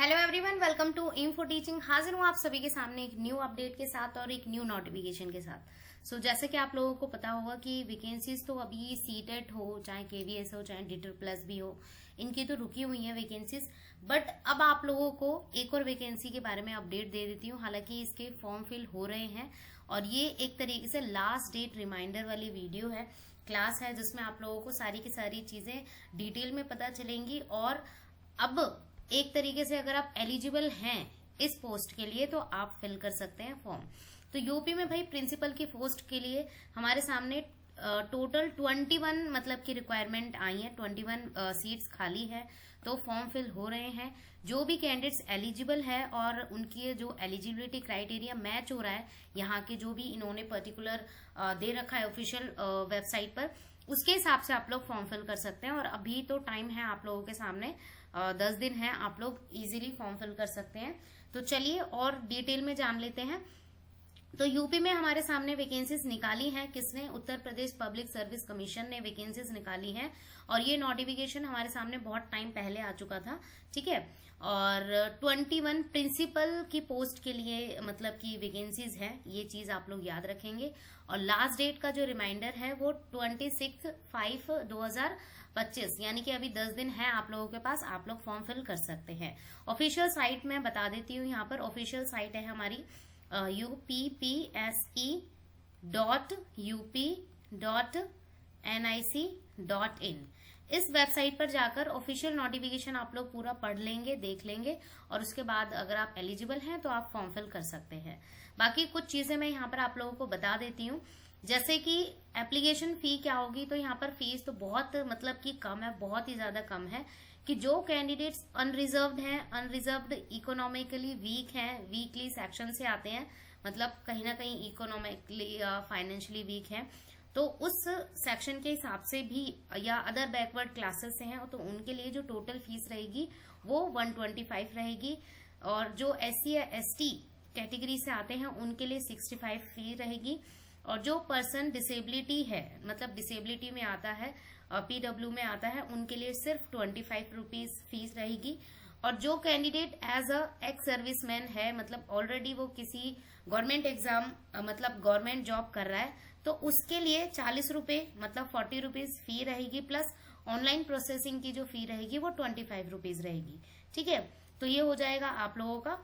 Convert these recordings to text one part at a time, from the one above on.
Hello everyone, welcome to info teaching. हाजिर हूँ आप सभी के सामने एक न्यू अपडेट के साथ और एक न्यू नोटिफिकेशन के साथ। जैसे कि आप लोगों को पता होगा कि वैकेंसीज तो अभी सीटेट हो, चाहे केवीएस हो, चाहे डीटर प्लस भी हो, इनकी तो रुकी हुई है वैकेंसीज। बट अब आप लोगों को एक और वैकेंसी के बारे में अपडेट दे देती हूँ। हालांकि इसके फॉर्म फिल हो रहे हैं और ये एक तरीके से लास्ट डेट रिमाइंडर वाली वीडियो है, क्लास है, जिसमें आप लोगों को सारी की सारी चीजें डिटेल में पता चलेंगी। और अब एक तरीके से अगर आप एलिजिबल हैं इस पोस्ट के लिए तो आप फिल कर सकते हैं फॉर्म। तो यूपी में भाई प्रिंसिपल की पोस्ट के लिए हमारे सामने टोटल 21 मतलब की रिक्वायरमेंट आई है, 21 सीट्स खाली है। तो फॉर्म फिल हो रहे हैं। जो भी कैंडिडेट्स एलिजिबल है और उनकी जो एलिजिबिलिटी क्राइटेरिया मैच हो रहा है, यहाँ के जो भी इन्होंने पर्टिकुलर दे रखा है ऑफिशियल वेबसाइट पर, उसके हिसाब से आप लोग फॉर्म फिल कर सकते हैं। और अभी तो टाइम है आप लोगों के सामने, 10 दिन है, आप लोग इजीली फॉर्म फिल कर सकते हैं। तो चलिए और डिटेल में जान लेते हैं। तो यूपी में हमारे सामने वैकेंसीज निकाली हैं किसने? Uttar Pradesh public service commission ने वैकेंसीज निकाली हैं। और ये नोटिफिकेशन हमारे सामने बहुत टाइम पहले आ चुका था, ठीक है। और 21 प्रिंसिपल की पोस्ट के लिए मतलब की वैकेंसीज है, ये चीज आप लोग याद रखेंगे। और लास्ट डेट का जो रिमाइंडर है वो 26/5/2025, यानी कि अभी 10 दिन है आप लोगों के पास, आप लोग फॉर्म फिल कर सकते हैं। ऑफिशियल साइट में बता देती हूँ, यहाँ पर ऑफिशियल साइट है हमारी uppse.up.nic.in। इस वेबसाइट पर जाकर ऑफिशियल नोटिफिकेशन आप लोग पूरा पढ़ लेंगे, देख लेंगे, और उसके बाद अगर आप एलिजिबल हैं तो आप फॉर्म फिल कर सकते हैं। बाकी कुछ चीजें मैं यहाँ पर आप लोगों को बता देती हूँ, जैसे कि एप्लीकेशन फी क्या होगी। तो यहाँ पर फीस तो बहुत मतलब कि कम है, बहुत ही ज्यादा कम है। कि जो कैंडिडेट्स अनरिजर्व्ड हैं, अनरिजर्व्ड इकोनॉमिकली वीक हैं, वीकली सेक्शन से आते हैं, मतलब कहीं ना कहीं इकोनॉमिकली या फाइनेंशियली वीक हैं, तो उस सेक्शन के हिसाब से भी, या अदर बैकवर्ड क्लासेस से हैं, तो उनके लिए जो टोटल फीस रहेगी वो 125 रहेगी। और जो SC या ST कैटेगरी से आते हैं उनके लिए 65 फी रहेगी। और जो पर्सन डिसेबिलिटी है, मतलब डिसेबिलिटी में आता है, PW में आता है, उनके लिए सिर्फ 25 रुपीज फीस रहेगी। और जो candidate as a ex serviceman है, मतलब ऑलरेडी वो किसी गवर्नमेंट एग्जाम मतलब गवर्नमेंट जॉब कर रहा है, तो उसके लिए 40 रुपए मतलब 40 रुपीज फी रहेगी। प्लस ऑनलाइन प्रोसेसिंग की जो फी रहेगी वो 25 रुपीज रहेगी, ठीक है। तो ये हो जाएगा आप लोगों का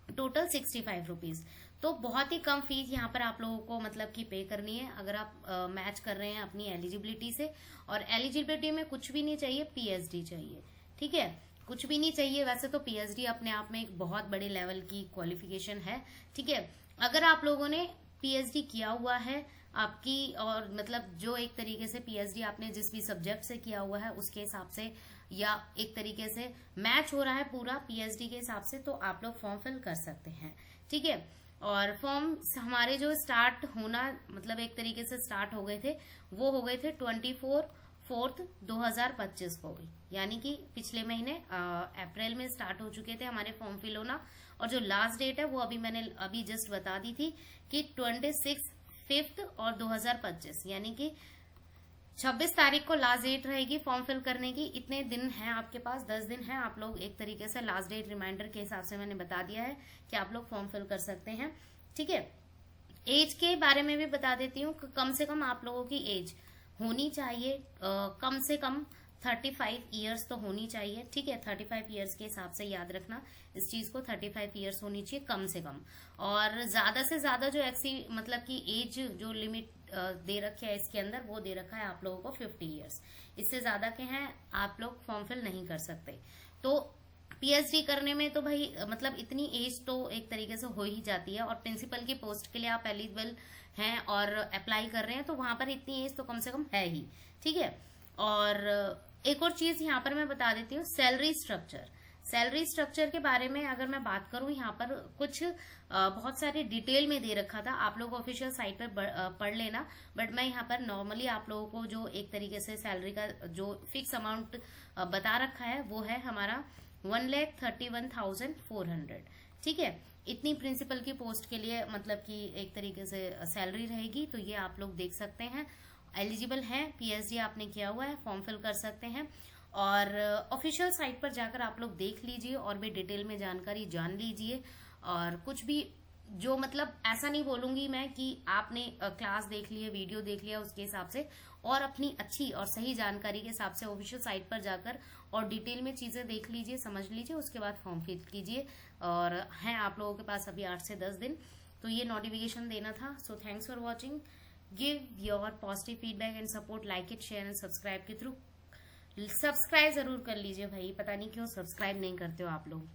टोटल 65 रुपीज। तो बहुत ही कम फीस यहाँ पर आप लोगों को मतलब कि पे करनी है अगर आप मैच कर रहे हैं अपनी एलिजिबिलिटी से। और एलिजिबिलिटी में कुछ भी नहीं चाहिए, PhD चाहिए, ठीक है। कुछ भी नहीं चाहिए, वैसे तो PhD अपने आप में एक बहुत बड़े लेवल की क्वालिफिकेशन है, ठीक है। अगर आप लोगों ने PhD किया हुआ है आपकी, और मतलब जो एक तरीके से PhD आपने जिस भी सब्जेक्ट से किया हुआ है उसके हिसाब से, या एक तरीके से मैच हो रहा है पूरा PhD के हिसाब से, तो आप लोग फॉर्म फिल कर सकते हैं, ठीक है। और फॉर्म हमारे जो स्टार्ट होना मतलब एक तरीके से स्टार्ट हो गए थे, वो हो गए थे 24/4/2025 को, यानी कि पिछले महीने अप्रैल में स्टार्ट हो चुके थे हमारे फॉर्म फिल होना। और जो लास्ट डेट है वो अभी मैंने अभी जस्ट बता दी थी कि 26/5/2025, यानी कि 26 तारीख को लास्ट डेट रहेगी फॉर्म फिल करने की। इतने दिन हैं आपके पास, 10 दिन हैं, आप लोग एक तरीके से लास्ट डेट रिमाइंडर के हिसाब से मैंने बता दिया है कि आप लोग फॉर्म फिल कर सकते हैं, ठीक है। एज के बारे में भी बता देती हूँ, कम से कम आप लोगों की एज होनी चाहिए, कम से कम 35 ईयर्स तो होनी चाहिए, ठीक है। 35 ईयर्स के हिसाब से याद रखना इस चीज को, 35 ईयर्स होनी चाहिए कम से कम। और ज्यादा से ज्यादा जो मतलब की एज जो लिमिट दे रखे है इसके अंदर, वो दे रखा है आप लोगों को 50 ईयर्स। इससे ज्यादा के हैं आप लोग फॉर्म फिल नहीं कर सकते। तो PhD करने में तो भाई मतलब इतनी एज तो एक तरीके से हो ही जाती है। और प्रिंसिपल की पोस्ट के लिए आप एलिजिबल हैं और अप्लाई कर रहे हैं, तो वहां पर इतनी एज तो कम से कम है ही, ठीक है। और एक और चीज यहाँ पर मैं बता देती हूँ, सैलरी स्ट्रक्चर। सैलरी स्ट्रक्चर के बारे में अगर मैं बात करूं, यहाँ पर कुछ बहुत सारे डिटेल में दे रखा था, आप लोग ऑफिशियल साइट पर पढ़ लेना। बट मैं यहाँ पर नॉर्मली आप लोगों को जो एक तरीके से सैलरी का जो फिक्स अमाउंट बता रखा है वो है हमारा 1,31,400, ठीक है। इतनी प्रिंसिपल की पोस्ट के लिए मतलब कि एक तरीके से सैलरी रहेगी। तो ये आप लोग देख सकते हैं, एलिजिबल है, PhD आपने किया हुआ है, फॉर्म फिल कर सकते हैं। और ऑफिशियल साइट पर जाकर आप लोग देख लीजिए और भी डिटेल में जानकारी जान लीजिए। और कुछ भी जो मतलब ऐसा नहीं बोलूंगी मैं कि आपने क्लास देख ली है, वीडियो देख लिया उसके हिसाब से, और अपनी अच्छी और सही जानकारी के हिसाब से ऑफिशियल साइट पर जाकर और डिटेल में चीजें देख लीजिए, समझ लीजिए, उसके बाद फॉर्म फिल कीजिए। और हैं आप लोगों के पास अभी 8 से 10 दिन, तो ये नोटिफिकेशन देना था। So thanks for watching, give your positive feedback and support, like it, share and subscribe के थ्रू। सब्सक्राइब जरूर कर लीजिए भाई, पता नहीं क्यों सब्सक्राइब नहीं करते हो आप लोग।